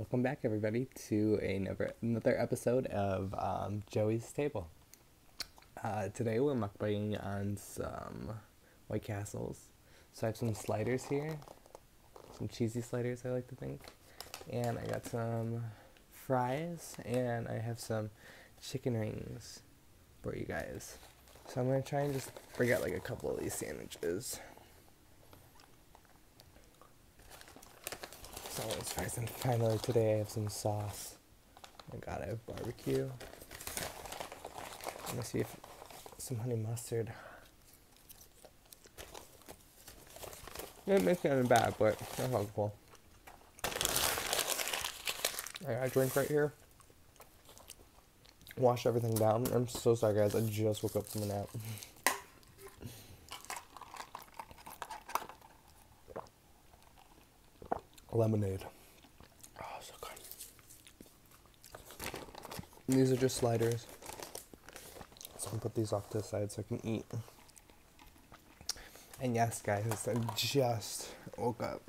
Welcome back, everybody, to another episode of Joey's Table. Today we're mukbanging on some White Castles. So I have some sliders here, some cheesy sliders, I like to think, and I got some fries, and I have some chicken rings for you guys. So I'm gonna try and just bring out like a couple of these sandwiches. So let's try some. Finally today I have some sauce. I have barbecue. Let me see if some honey mustard. It makes it any bad, but that's helpful. I got a drink right here. Wash everything down. I'm so sorry, guys. I just woke up from a nap. Lemonade. Oh, so good. And these are just sliders. So I'm gonna put these off to the side so I can eat. And yes, guys, I just woke up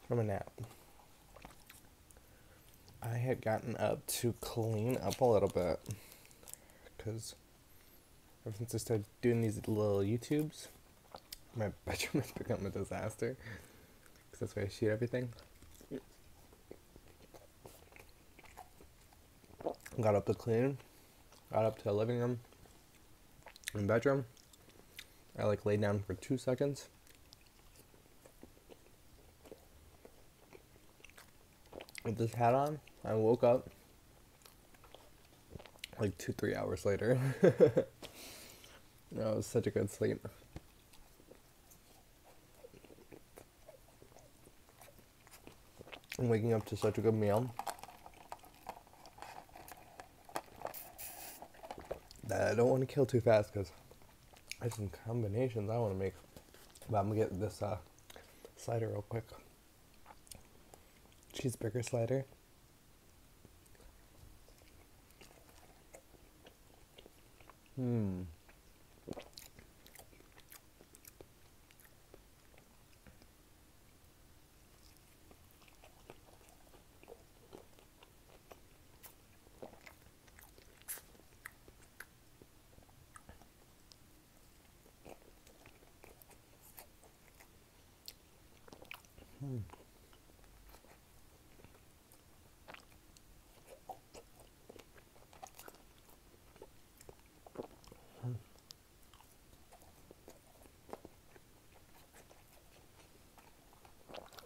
from a nap. I had gotten up to clean up a little bit because ever since I started doing these little YouTubes, my bedroom has become a disaster because that's where I shoot everything. Got up to clean, got up to the living room and bedroom. I laid down for 2 seconds. With this hat on, I woke up 2-3 hours later. No, it was such a good sleep. I'm waking up to such a good meal that I don't want to kill too fast because I have some combinations I want to make. But I'm going to get this slider real quick. Cheeseburger slider.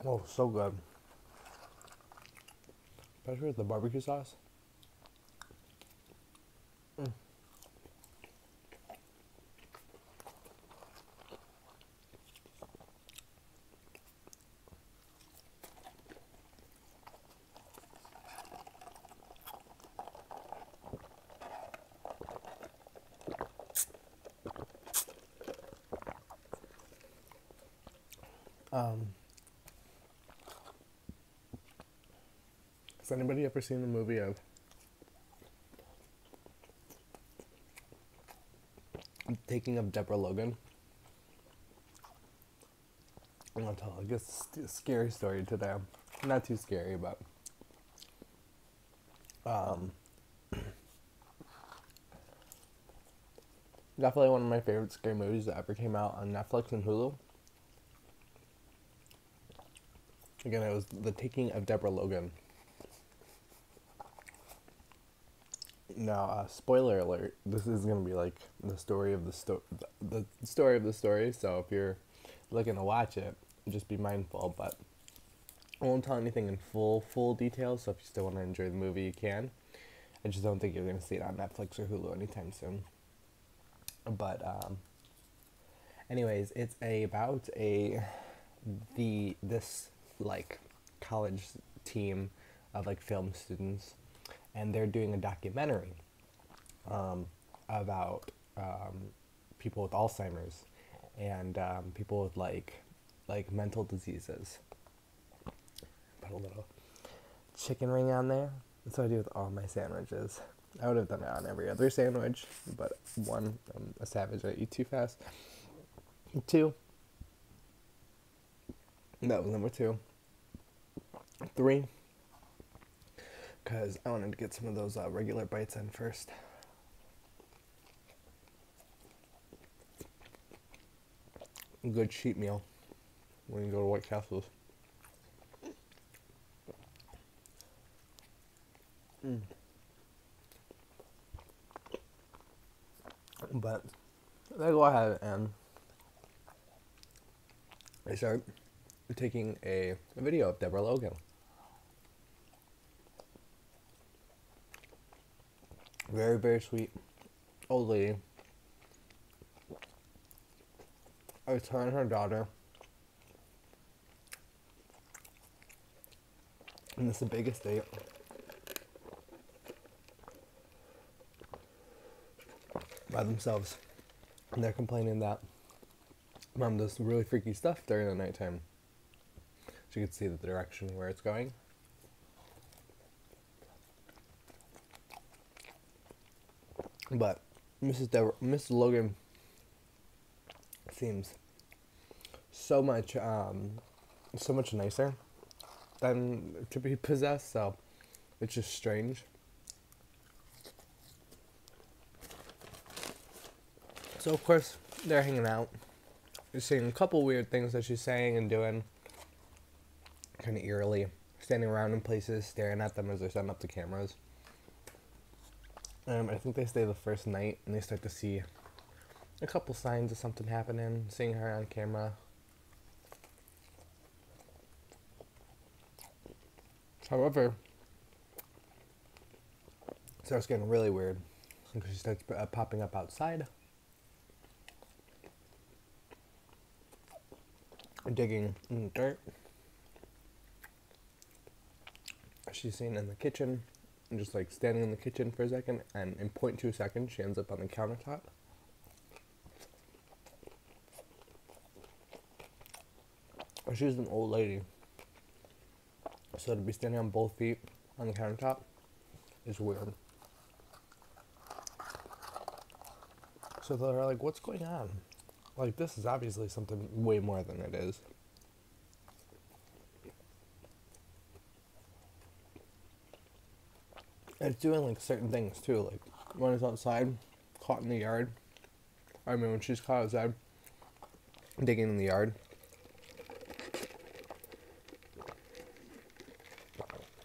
Oh, so good. Especially with the barbecue sauce. Has anybody ever seen the movie of Taking of Deborah Logan? I'm gonna tell a scary story today. Not too scary, but definitely one of my favorite scary movies that ever came out on Netflix and Hulu. Again, it was The Taking of Deborah Logan. Now, spoiler alert, this is going to be the story of the story of the story, so if you're looking to watch it, just be mindful, but I won't tell anything in full detail, so if you still want to enjoy the movie, you can. I just don't think you're going to see it on Netflix or Hulu anytime soon. But, anyways, it's about this college team of film students, and they're doing a documentary about people with Alzheimer's and people with mental diseases. Put a little chicken ring on there. That's what I do with all my sandwiches. I would have done it on every other sandwich, but one, I'm a savage. I eat too fast. 2, that was number 2. 3, because I wanted to get some of those regular bites in first. A good cheat meal when you go to White Castles. But they go ahead and they start taking a video of Deborah Logan. Very, very sweet old lady. It's her and her daughter. And it's a big estate. By themselves. And they're complaining that Mom does some really freaky stuff during the nighttime. So you can see the direction where it's going. But Mrs. Logan seems so much nicer than to be possessed, so it's just strange. So of course they're hanging out. You're seeing a couple weird things that she's saying and doing, kind of eerily, standing around in places, staring at them as they're setting up the cameras. I think they stay the first night and they start to see a couple signs of something happening, seeing her on camera. However, it starts getting really weird because she starts popping up outside, digging in the dirt. She's seen in the kitchen, and just like standing in the kitchen for a second, and in 0.2 seconds she ends up on the countertop. She's an old lady, so to be standing on both feet on the countertop is weird. So they're like, what's going on? Like, this is obviously something way more than it is. And it's doing like certain things too, like when it's outside, caught in the yard. I mean, when she's caught outside, digging in the yard,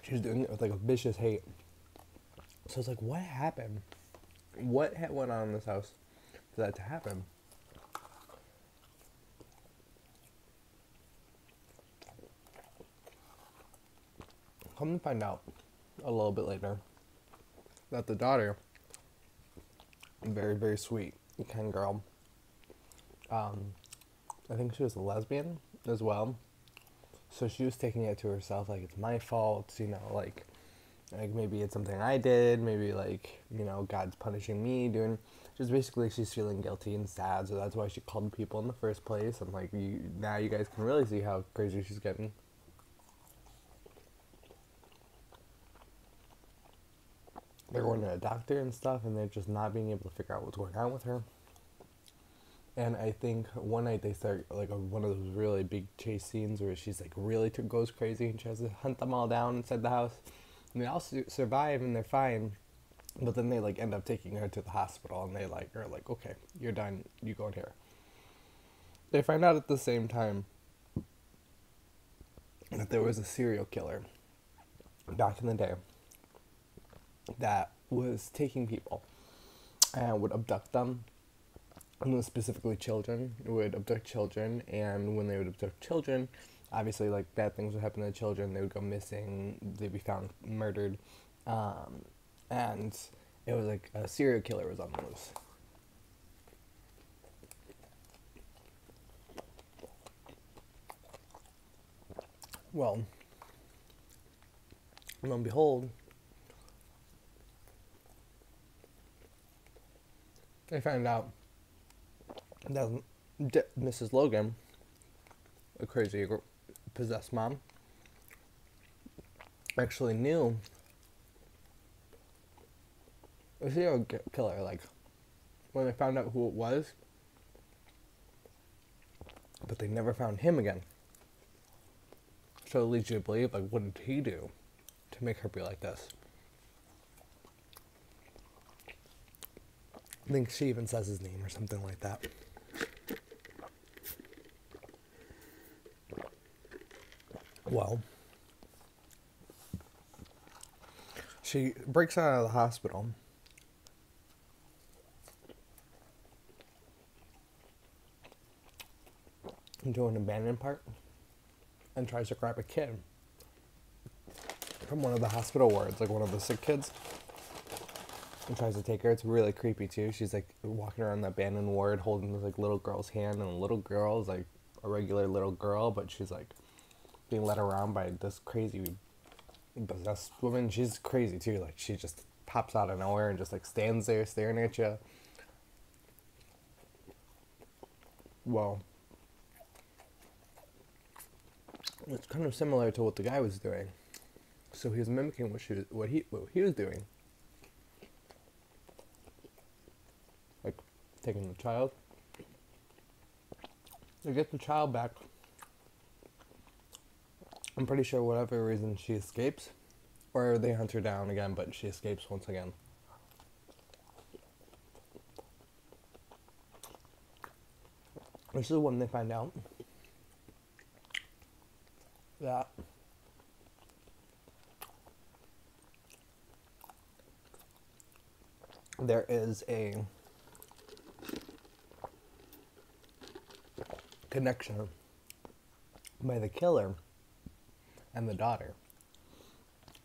she's doing it with like a vicious hate. So it's like, what happened? What went on in this house for that to happen? Come to find out a little bit later that the daughter, very, very sweet, kind girl, I think she was a lesbian as well. So she was taking it to herself, like, it's my fault, you know, like maybe it's something I did, maybe like, you know, God's punishing me, doing, just basically she's feeling guilty and sad, so that's why she called people in the first place. And like, now you guys can really see how crazy she's getting. They're going to a doctor and stuff, and they're just not being able to figure out what's going on with her. And I think one night they start like one of those really big chase scenes where she's like really goes crazy and tries to hunt them all down inside the house. And they all survive and they're fine, but then they like end up taking her to the hospital, and they like are like, okay, you're done, you go in here. They find out at the same time that there was a serial killer back in the day that was taking people and would abduct them, and specifically children. Would abduct children, and when they would abduct children, obviously like bad things would happen to the children. They would go missing, they'd be found murdered, and it was like a serial killer was on the loose. Well, lo and behold, they found out that Mrs. Logan, a crazy possessed mom, actually knew a serial killer. Like, when they found out who it was, but they never found him again. So it leads you to believe, like, what did he do to make her be like this? I think she even says his name or something like that. Well, she breaks out of the hospital into an abandoned park and tries to grab a kid from one of the hospital wards, like one of the sick kids, and tries to take her. It's really creepy too. She's like walking around the abandoned ward holding this like little girl's hand, and the little girl is like a regular little girl, but she's like being led around by this crazy possessed woman. She's crazy too. Like she just pops out of nowhere and just like stands there staring at you. Well, it's kind of similar to what the guy was doing. So he was mimicking what he was doing. Like taking the child. They get the child back. I'm pretty sure whatever reason she escapes, or they hunt her down again, but she escapes once again. This is when they find out that there is a connection by the killer and the daughter.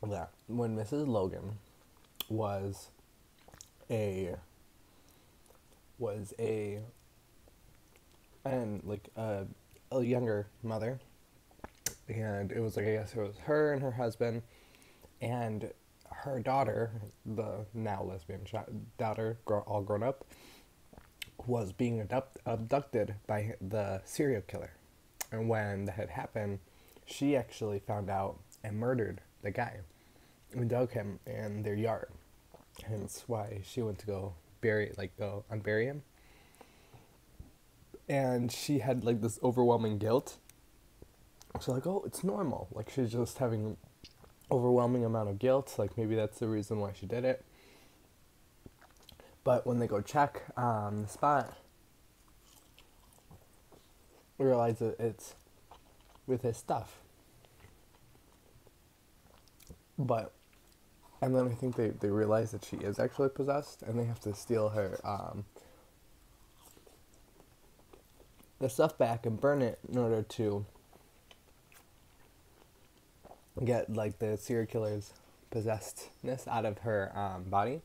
That when Mrs. Logan was a younger mother, and it was like, I guess it was her and her husband and her daughter, the now lesbian daughter, all grown up, was being abducted by the serial killer. And when that had happened, she actually found out and murdered the guy and dug him in their yard. Hence why she went to go unbury him. And she had like this overwhelming guilt. So like, oh, it's normal. Like she's just having overwhelming amount of guilt. Like maybe that's the reason why she did it. But when they go check the spot, we realize that it's with his stuff. And then I think they realize that she is actually possessed, and they have to steal her the stuff back and burn it in order to get like the serial killer's possessedness out of her body.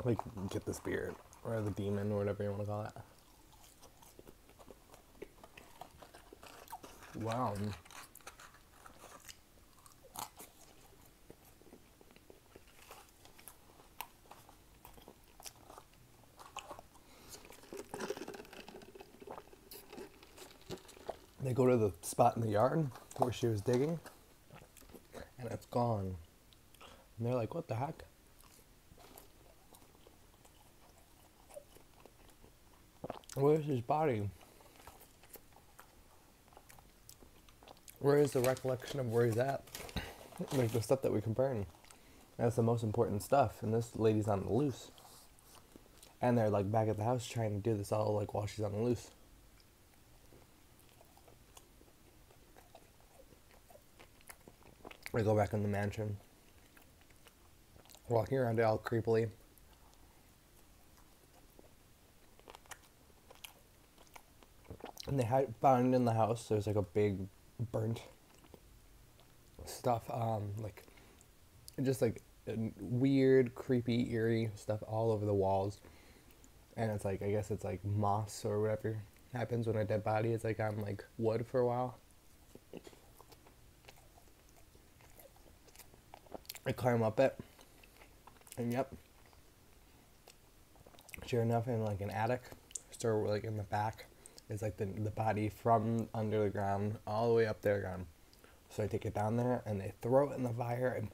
Like get the spirit or the demon or whatever you want to call it. Wow. They go to the spot in the yard where she was digging, and it's gone. And they're like, what the heck? Where's his body? Where is the recollection of where he's at? Like the stuff that we can burn. That's the most important stuff, and this lady's on the loose. And they're like back at the house trying to do this all like while she's on the loose. We go back in the mansion. Walking around it all creepily. And they had found in the house, there's like a big burnt stuff, like just like weird, creepy, eerie stuff all over the walls. And it's like, I guess it's like moss or whatever happens when a dead body is like on like wood for a while. I climb up it, and yep, sure enough, in like an attic, so like in the back, is like the body from under the ground all the way up there gone. So I take it down there, and they throw it in the fire, and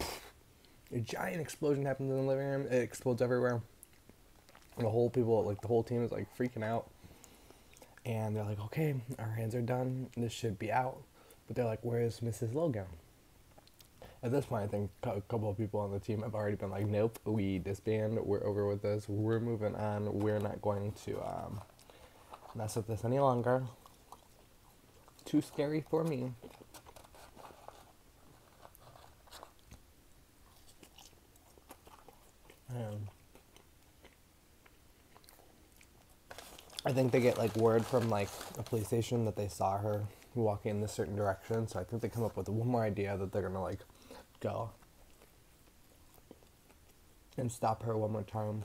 a giant explosion happens in the living room. It explodes everywhere. And the whole team is like freaking out, and they're like, okay, our hands are done. This should be out, but they're like, where's Mrs. Logan? At this point, I think a couple of people on the team have already been like, nope, we disband, we're over with this, we're moving on, we're not going to mess with this any longer. Too scary for me. I think they get like word from like a police station that they saw her walking in this certain direction, so I think they come up with one more idea that they're gonna like go and stop her one more time.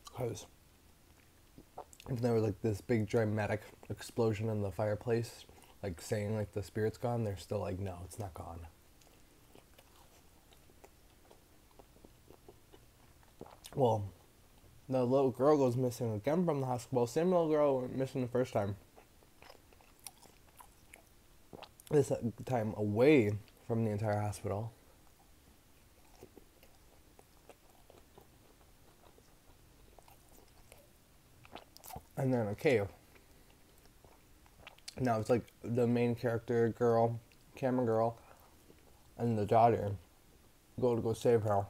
Because if there was like this big dramatic explosion in the fireplace, like saying like the spirit's gone, they're still like, no, it's not gone. Well, the little girl goes missing again from the hospital. Same little girl went missing the first time. This time away from the entire hospital. And then a cave. Now it's like the main character girl, camera girl, and the daughter go save her.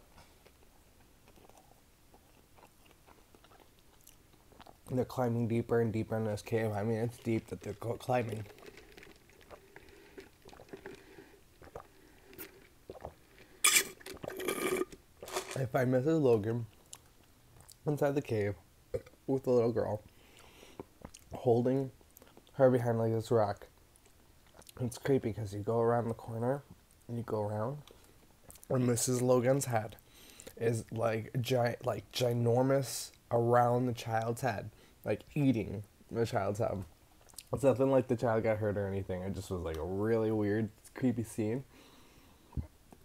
And they're climbing deeper and deeper in this cave. I mean, it's deep that they're climbing. I find Mrs. Logan inside the cave with the little girl, holding her behind like this rock. It's creepy because you go around the corner and you go around, and Mrs. Logan's head is like ginormous around the child's head, like eating the child's head. It's nothing like the child got hurt or anything. It just was like a really weird, creepy scene.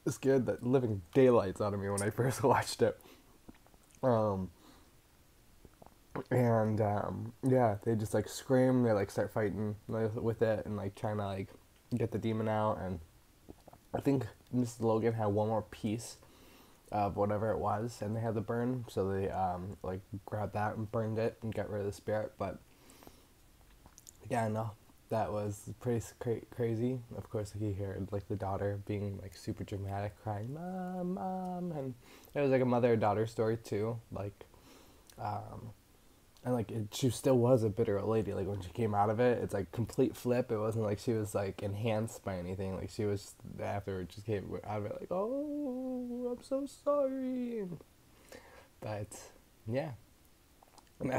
It scared the living daylights out of me when I first watched it. Yeah, they just like scream. They like start fighting with it and like trying to like get the demon out. And I think Mrs. Logan had one more piece of whatever it was, and they had the burn, so they like grabbed that and burned it and got rid of the spirit. But yeah, no, that was pretty crazy. Of course, like, you hear like the daughter being like super dramatic, crying, "Mom, Mom," and it was like a mother-daughter story too. Like, and like she still was a bitter old lady. Like when she came out of it, it's like complete flip. It wasn't like she was like enhanced by anything. Like she was afterward just came out of it like, "Oh, I'm so sorry." But yeah. I'm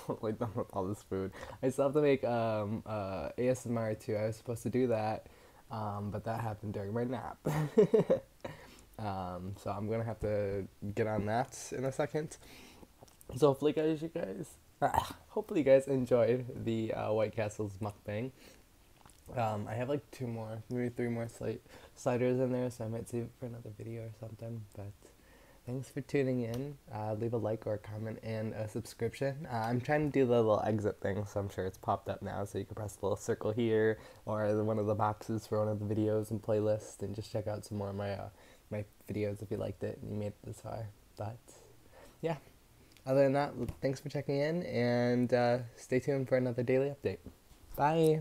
totally done with all this food. I still have to make ASMR too. I was supposed to do that, but that happened during my nap. So I'm gonna have to get on that in a second. So hopefully, hopefully you guys enjoyed the White Castle's mukbang. I have like 2 more, maybe 3 more sliders in there, so I might save it for another video or something. But thanks for tuning in. Leave a like or a comment and a subscription. I'm trying to do the little exit thing, so I'm sure it's popped up now, so you can press the little circle here or one of the boxes for one of the videos and playlists, and just check out some more of my my videos if you liked it and you made it this far. But yeah, other than that, thanks for checking in, and stay tuned for another daily update. Bye!